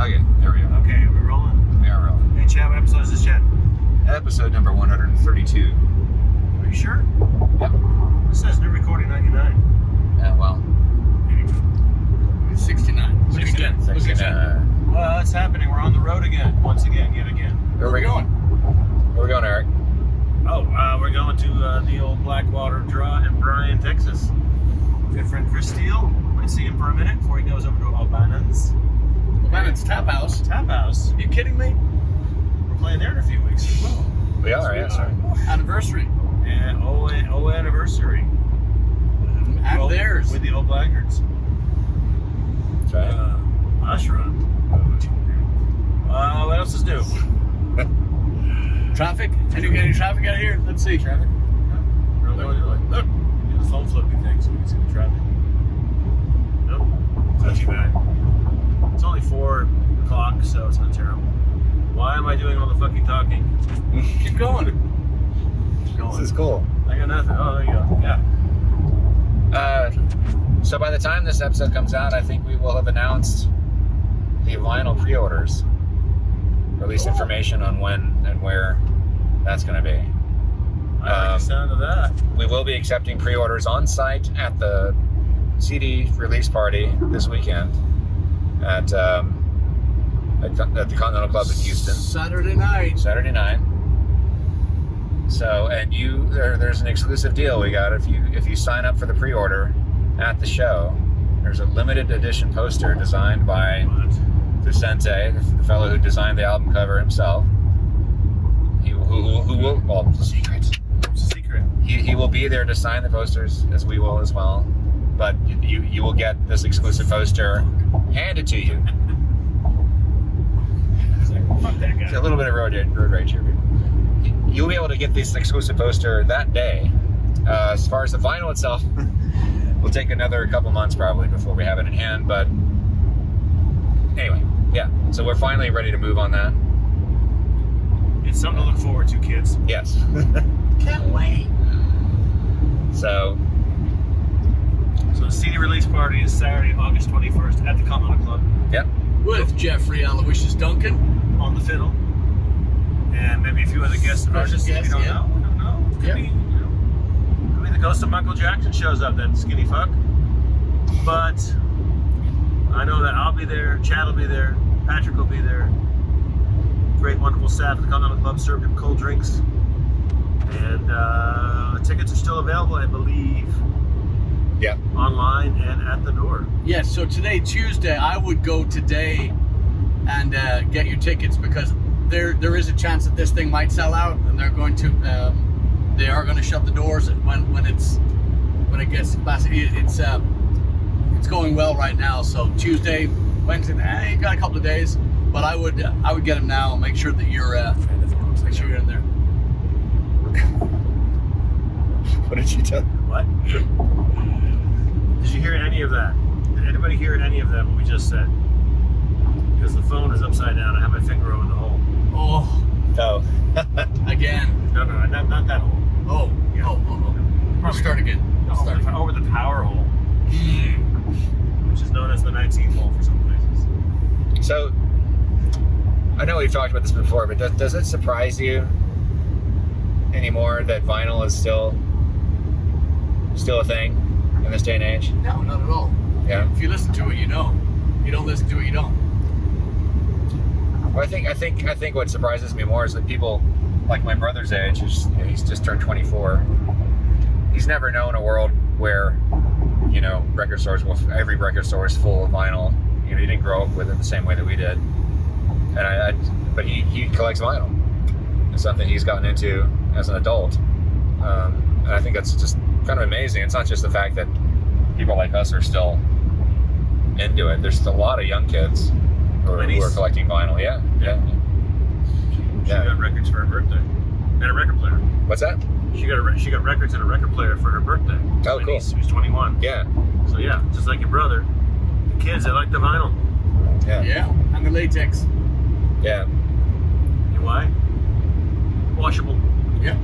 Okay, there we go. Okay, we're rolling. We are rolling. Hey, Chad, what episode is this, Chad? Episode number 132. Are you sure? Yep. It says new recording 99. Yeah, well. 69. Look again. Look again. Well, it's happening. We're on the road again. Once again, yet again. Where are we going? Where are we going, Eric? Oh, we're going to the old Blackwater Draw in Bryan, Texas. Good friend Chris Steele. Might see him for a minute before he goes over to Albana's. Albana's Tap House. Tap House. Are you kidding me? We're playing there in a few weeks as well. We are, yeah, sorry. Anniversary. And O anniversary. And theirs. With the old Blaggards. That's right. Ashram. What else is new? Traffic? Any traffic out here? Let's see. Traffic? No. Look. Do the phone flipping thing so we can see the traffic. Nope. It's not too bad. It's only 4 o'clock, so it's not terrible. Why am I doing all the fucking talking? Keep going. Keep going. This is cool. I got nothing. Oh, there you go. Yeah. So by the time this episode comes out, I think we will have announced the vinyl pre-orders. Or at least information on when and where that's going to be. I like the sound of that. We will be accepting pre-orders on site at the CD release party this weekend at the Continental Club in Houston. Saturday night. Saturday night. So, and there's an exclusive deal we got. If you sign up for the pre-order at the show, there's a limited edition poster designed by Vicente, the fellow who designed the album cover himself. Who will, well, it's a secret. It's a secret. He will be there to sign the posters, as we will as well. But you will get this exclusive poster handed to you. Fuck that guy. It's a little bit of road rage here. You'll be able to get this exclusive poster that day. As far as the vinyl itself, will take another couple months probably before we have it in hand. But anyway, yeah. So we're finally ready to move on that. It's something to look forward to, kids. Yes. Can't wait. So the CD release party is Saturday, August 21st at the Continental Club. Yep. With Jeffrey Aloysius Duncan On the fiddle. And maybe a few other guest artists. guests, We don't yeah. know. We don't know. Could be, could be the ghost of Michael Jackson shows up, that skinny fuck. But I know that I'll be there, Chad will be there, Patrick will be there. Great, wonderful staff at the Continental Club served him cold drinks. And tickets are still available, I believe. Yeah. Online and at the door. Yeah, so today, Tuesday, I would go today and get your tickets because there is a chance that this thing might sell out, and they are going to shut the doors when it gets capacity. It's going well right now. So Tuesday, Wednesday, you got a couple of days, but I would get them now and make sure that you're in there. What did you tell? What? Did you hear any of that? Did anybody hear any of that, what we just said? Because the phone is upside down. I have my finger over the hole. Oh, again. No, not that hole. Oh, Yeah. oh. We'll start again. Over the power hole, which is known as the 19th hole for some places. So I know we've talked about this before, but does it surprise you anymore that vinyl is still a thing in this day and age? No, not at all. Yeah. If you listen to it, you know. If you don't listen to it, you don't. Well, I think what surprises me more is that people like my brother's age, he's just turned 24. He's never known a world where, every record store is full of vinyl. He didn't grow up with it the same way that we did. But he collects vinyl. It's something he's gotten into as an adult. And I think that's just kind of amazing. It's not just the fact that people like us are still into it. There's a lot of young kids who are collecting vinyl. Yeah. She got records for her birthday and a record player. What's that? She got records and a record player for her birthday. Oh, My cool. niece, who's 21. Yeah. So yeah, just like your brother, the kids, they like the vinyl. Yeah, and the latex. Yeah. You know why? Washable. Yeah.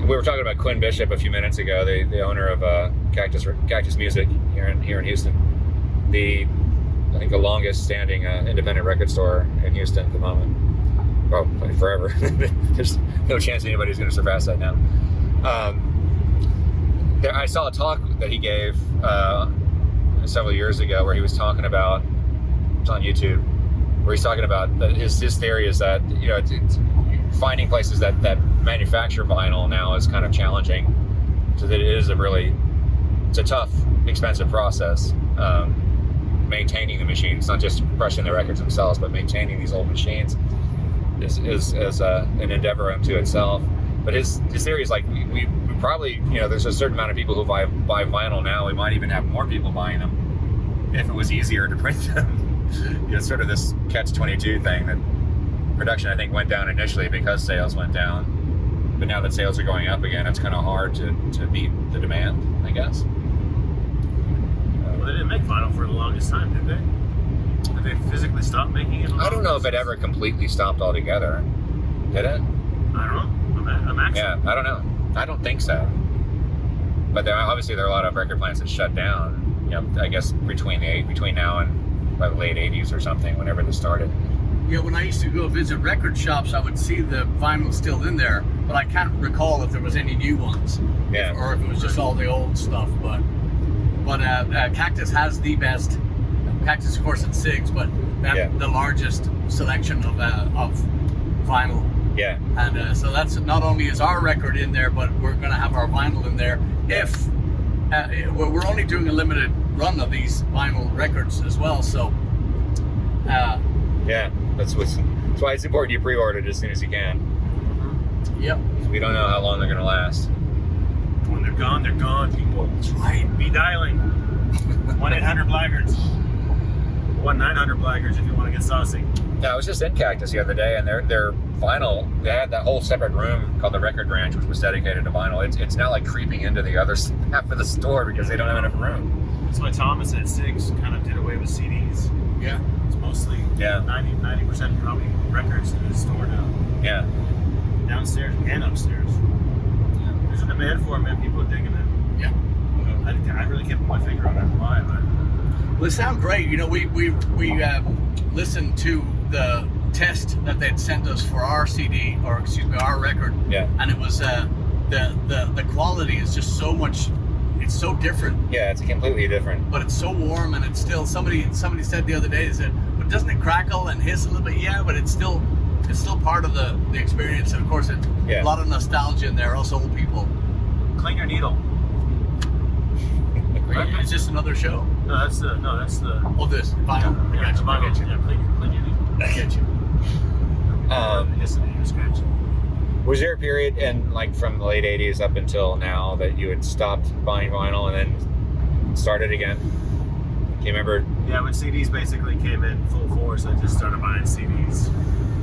We were talking about Quinn Bishop a few minutes ago, the owner of Cactus Music here in Houston. I think the longest standing independent record store in Houston at the moment. Well, like forever. There's no chance anybody's going to surpass that now. I saw a talk that he gave several years ago where he was talking about, it's on YouTube, where he's talking about that his theory is that, you know, it's finding places that manufacture vinyl now is kind of challenging, so that it is it's a tough, expensive process. Maintaining the machines, not just crushing the records themselves, but maintaining these old machines is an endeavor unto itself. But his theory is like we probably, you know, there's a certain amount of people who buy vinyl now. We might even have more people buying them if it was easier to print them. You know, it's sort of this catch-22 thing that production, I think, went down initially because sales went down, but now that sales are going up again, it's kind of hard to beat the demand, I guess. Well, they didn't make vinyl for the longest time, did they? Did they physically stop making it? I don't know if it ever completely stopped altogether. Did it? I don't know. I'm actually... Yeah, I don't know. I don't think so. But there are a lot of record plants that shut down. You know, I guess between now and by the late '80s or something, whenever this started. Yeah, when I used to go visit record shops, I would see the vinyl still in there, but I can't recall if there was any new ones. Yeah. Or if it was just all the old stuff. But Cactus has the best. Cactus, of course, it's SIGs, but they have the largest selection of vinyl. Yeah. And so that's not only is our record in there, but we're going to have our vinyl in there. If we're only doing a limited run of these vinyl records as well, so. Yeah, that's why it's important you pre-order it as soon as you can. Yep. We don't know how long they're going to last. When they're gone, people. That's right. Be dialing 1-800-Blaggards. 1-900-Blaggards if you want to get saucy. Yeah, I was just in Cactus the other day, and their vinyl, they had that whole separate room called the Record Ranch, which was dedicated to vinyl. It's now like creeping into the other half of the store because they don't have enough room. That's why Thomas at SIGs kind of did away with CDs. Yeah. It's mostly 90% probably records in the store now. Yeah. Downstairs and upstairs. Yeah. There's a demand for them, and people are digging it. Yeah. I really can't put my finger on that why, but. Well, it sounds great. You know, we listened to the test that they'd sent us for our CD, or excuse me, our record. Yeah. And it was the quality is just so much. It's so different. Yeah, it's completely different. But it's so warm, and it's still. Somebody said the other day, they said, "But doesn't it crackle and hiss a little bit?" Yeah, but it's still part of the experience. And of course, a lot of nostalgia in there. Also, old people. Clean your needle. Is this another show? No, that's the. Oh, this vinyl. Yeah, I got you. vinyl. I get you. Yeah, clean your needle. I get you. Hissing and scratching. Was there a period from the late '80s up until now that you had stopped buying vinyl and then started again? Can you remember? Yeah, when CDs basically came in full force, I just started buying CDs.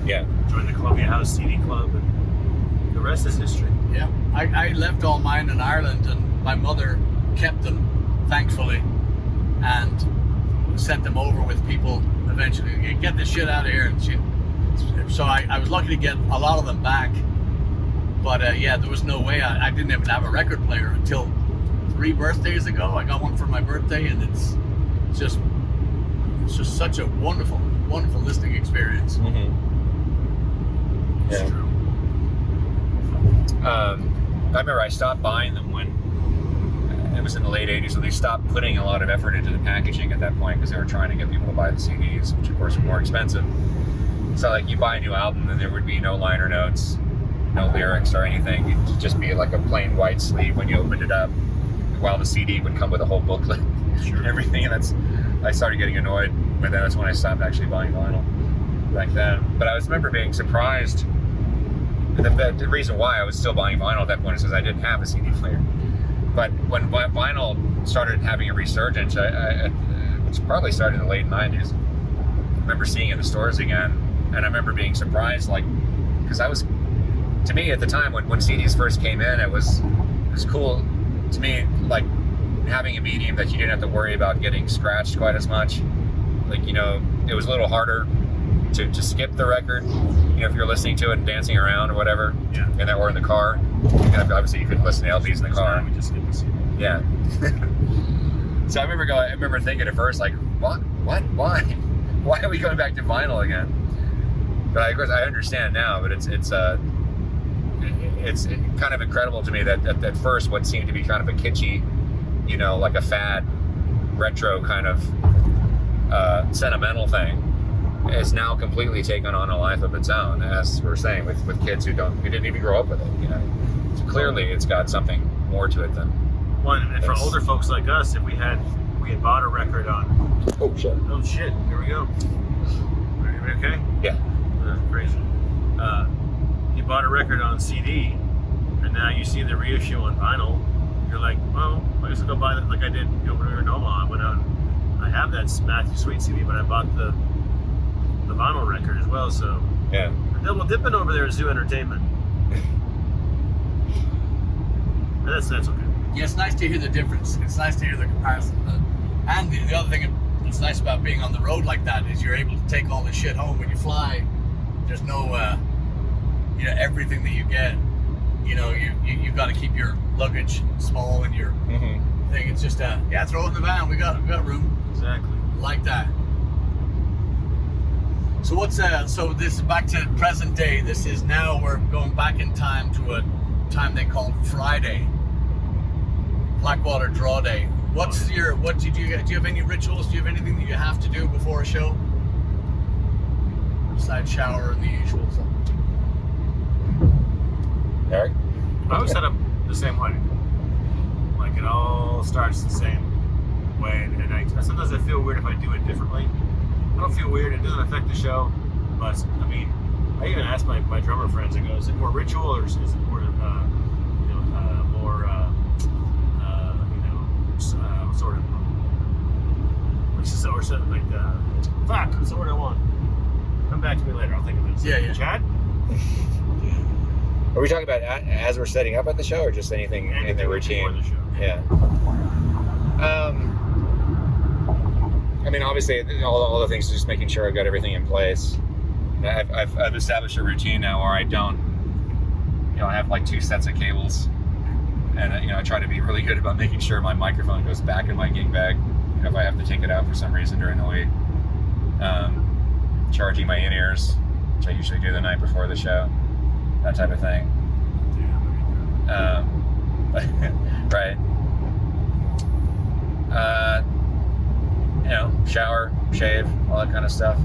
Yeah. Joined the Columbia House CD Club, and the rest is history. Yeah, I left all mine in Ireland, and my mother kept them, thankfully, and sent them over with people eventually. Get this shit out of here, and so I was lucky to get a lot of them back. But there was no way. I didn't even have a record player until 3 birthdays ago. I got one for my birthday, and it's just such a wonderful listening experience. Mm-hmm. It's Yeah. true. I remember I stopped buying them when it was in the late '80s, and they stopped putting a lot of effort into the packaging at that point because they were trying to get people to buy the CDs, which of course were more expensive. So like you buy a new album, and there would be no liner notes, no lyrics or anything. It'd just be like a plain white sleeve when you opened it up, while the CD would come with a whole booklet and everything. And I started getting annoyed with that. That's when I stopped actually buying vinyl back then. But I remember being surprised. The reason why I was still buying vinyl at that point is because I didn't have a CD player. But when vinyl started having a resurgence, which probably started in the late '90s, I remember seeing it in the stores again, and I remember being surprised, because to me at the time when CDs first came in, it was cool to me, like having a medium that you didn't have to worry about getting scratched quite as much. It was a little harder to skip the record, if you're listening to it and dancing around or whatever, or in the car. Obviously you couldn't listen to LPs in the car. We just skip the CD. Yeah. So I remember thinking at first, like, what? Why are we going back to vinyl again? But of course, I understand now. But it's kind of incredible to me that at first what seemed to be kind of a kitschy, like a fad, retro kind of sentimental thing, is now completely taken on a life of its own, as we're saying, with kids who didn't even grow up with it. So clearly, it's got something more to it than. Well, and for older folks like us, if we had bought a record on. Oh shit! Oh shit! Here we go. Are you okay? Yeah. Crazy. You bought a record on CD, and now you see the reissue on vinyl. You're like, well, I guess I'll go buy that, like I did when we were in Omaha. I went out. I have that Matthew Sweet CD, but I bought the vinyl record as well. So yeah, we're double dipping over there at Zoo Entertainment. That's okay. Yeah, it's nice to hear the difference. It's nice to hear the comparison. And the other thing that's nice about being on the road like that is you're able to take all this shit home when you fly. There's no, everything that you get, you've got to keep your luggage small and your thing. It's just, throw it in the van. We got room. Exactly. Like that. So so this is back to present day. This is now, we're going back in time to a time they call Friday. Blackwater Draw Day. Do you have any rituals? Do you have anything that you have to do before a show? Besides shower and the usual stuff. Eric? I always set up the same way. Like it all starts the same way, and sometimes I feel weird if I do it differently. I don't feel weird. It doesn't affect the show, but I mean, I even asked my drummer friends. I go, "Is it more ritual or is it more sort of, or something like, fuck, that's the word I want. Come back to me later, I'll think of it. Yeah. Chad? Are we talking about as we're setting up at the show, or just anything in the routine? The show. Yeah. I mean, obviously, all the things, just making sure I've got everything in place. I've established a routine now where I don't, I have like 2 sets of cables. And I try to be really good about making sure my microphone goes back in my gig bag. If I have to take it out for some reason during the week, charging my in-ears, which I usually do the night before the show, that type of thing. Right. Shower, shave, all that kind of stuff.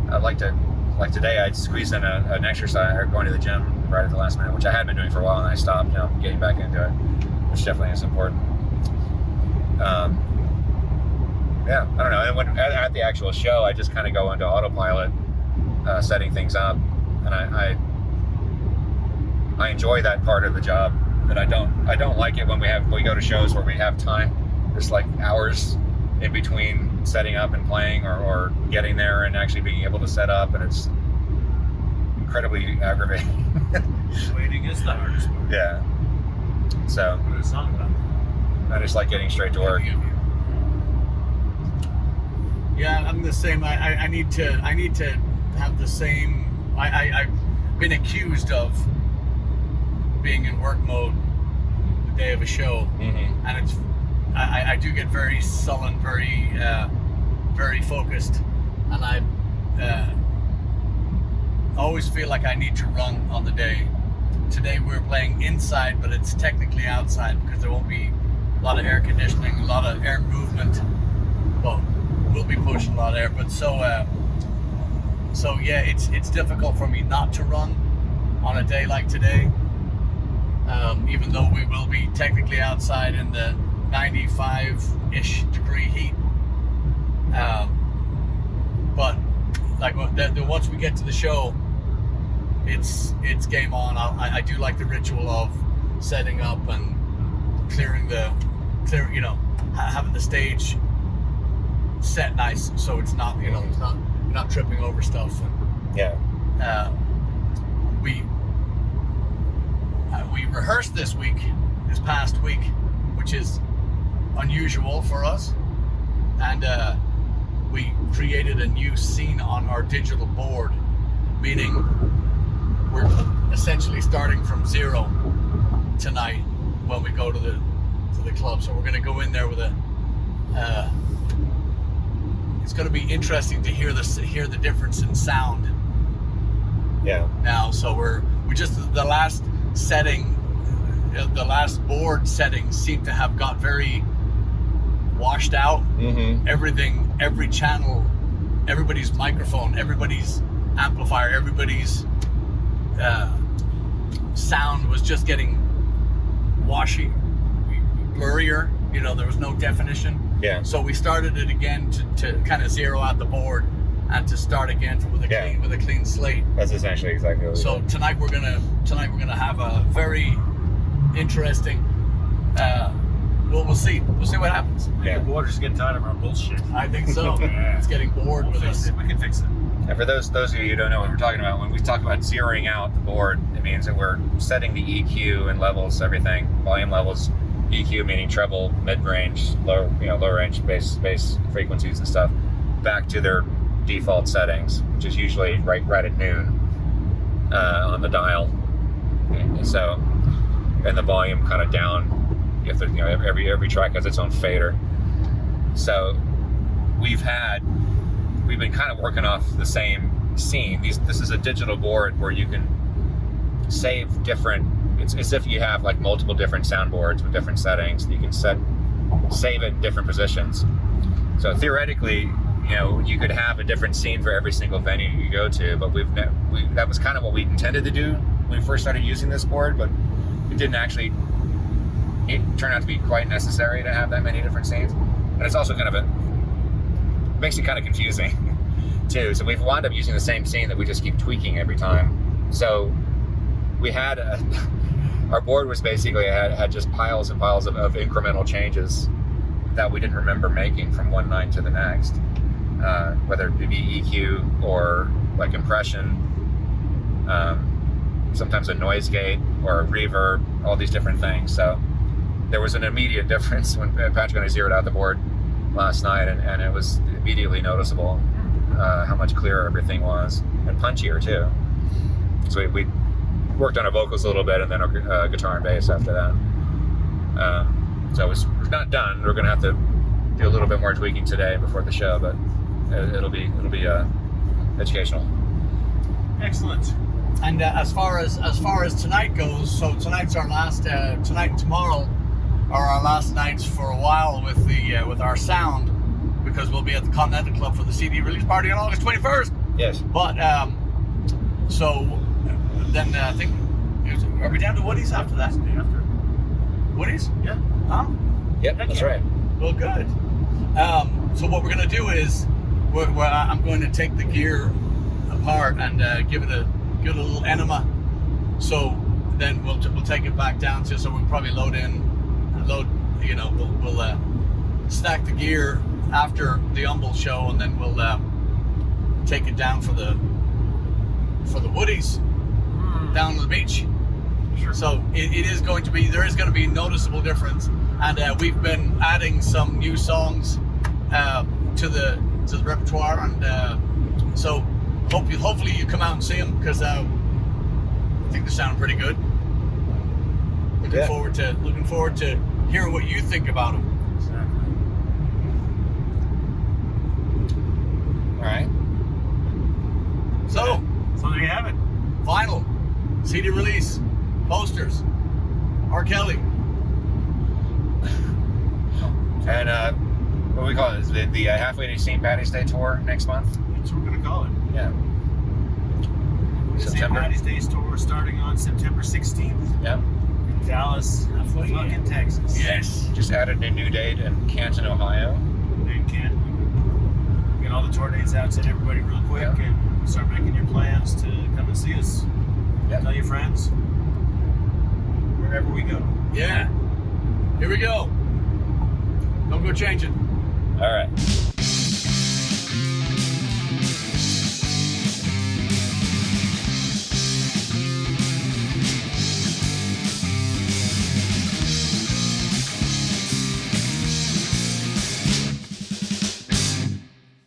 I'd like today, I'd squeeze in an exercise or going to the gym right at the last minute, which I had been doing for a while, and I stopped, getting back into it, which definitely is important. I don't know. And at the actual show, I just kind of go into autopilot, setting things up, and I enjoy that part of the job. But I don't like it when we go to shows where we have time. There's like hours in between setting up and playing, or getting there and actually being able to set up, and it's incredibly aggravating. Waiting is the hardest part. Yeah. So What is a song about that? I just like getting straight to work. Yeah, I'm the same. I need to have the same. I've been accused of being in work mode the day of a show, and it's I do get very sullen, very focused, and I always feel like I need to run on the day. Today we're playing inside, but it's technically outside because there won't be a lot of air conditioning, a lot of air movement. Well, we'll be pushing a lot of air, but so yeah, it's difficult for me not to run on a day like today, even though we will be technically outside in the 95-ish degree heat. But like once we get to the show, it's game on. I do like the ritual of setting up and clearing having the stage set nice, so it's not you're not tripping over stuff. And, Yeah. we rehearsed this past week, which is unusual for us, and we created a new scene on our digital board, meaning we're essentially starting from zero tonight when we go to the club. So we're going to go in there with it's going to be interesting to hear the difference in sound Yeah. now. So we just the last setting, the last board settings seem to have got very washed out. Mm-hmm. Everything, every channel, everybody's microphone, everybody's amplifier, everybody's sound was just getting washy, blurrier. You know, there was no definition. Yeah. So we started it again to kind of zero out the board and to start again with a clean slate. That's essentially exactly what we So did. tonight we're gonna have a very interesting. We'll see what happens. The board is getting tired of our bullshit. I think so. It's getting bored with us. We can fix it. And for those of you who don't know what we're talking about, when we talk about zeroing out the board, it means that we're setting the EQ and levels, everything, volume levels, EQ meaning treble, mid-range, low range, bass frequencies and stuff, back to their default settings, which is usually right at noon on the dial. And so, and the volume kind of down. If every track has its own fader. So we've been kind of working off the same scene. This is a digital board where you can save different. It's as if you have like multiple different soundboards with different settings. You can save it in different positions. So theoretically, you could have a different scene for every single venue you go to. But that was kind of what we intended to do when we first started using this board, but it didn't actually. It turned out to be quite necessary to have that many different scenes, and it's also makes it kind of confusing too. So we've wound up using the same scene that we just keep tweaking every time. So we had our board was basically had just piles and piles of incremental changes that we didn't remember making from one night to the next, whether it be EQ or like impression, sometimes a noise gate or a reverb, all these different things. So there was an immediate difference when Patrick and I zeroed out the board last night, and it was immediately noticeable how much clearer everything was, and punchier too. So we worked on our vocals a little bit, and then our guitar and bass after that. So we're not done. We're going to have to do a little bit more tweaking today before the show, but it'll be educational. Excellent. And as far as tonight goes, so tonight's our last. Tonight and tomorrow are our last nights for a while with our sound, because we'll be at the Continental Club for the CD release party on August 21st. Yes. But so then I think are we down to Woody's after that? After. Woody's? Yeah. Huh? Yep, that's right. Well, good. So what we're gonna do is I'm going to take the gear apart and give it a little enema. So then we'll take it back down so we'll probably load, we'll stack the gear after the Humble show, and then we'll take it down for the Woodies down to the beach. Sure. So there is going to be noticeable difference, and we've been adding some new songs to the repertoire, and so hopefully you come out and see them, because I think they sound pretty good. Looking forward to hearing what you think about them. Exactly. All right. So there you have it. vinyl, CD release, posters, R. Kelly. And what do we call it? The Halfway to St. Patty's Day tour next month? That's what we're going to call it. Yeah. St. September. Patty's Day tour starting on September 16th Yep. in Dallas, fucking Texas. Yes. Just added a new date in Canton, Ohio. And get all the tour dates out, send everybody real quick, Yeah. and start making your plans to come and see us. Yeah. Tell your friends. Wherever we go. Yeah. Here we go. Don't go change it. All right.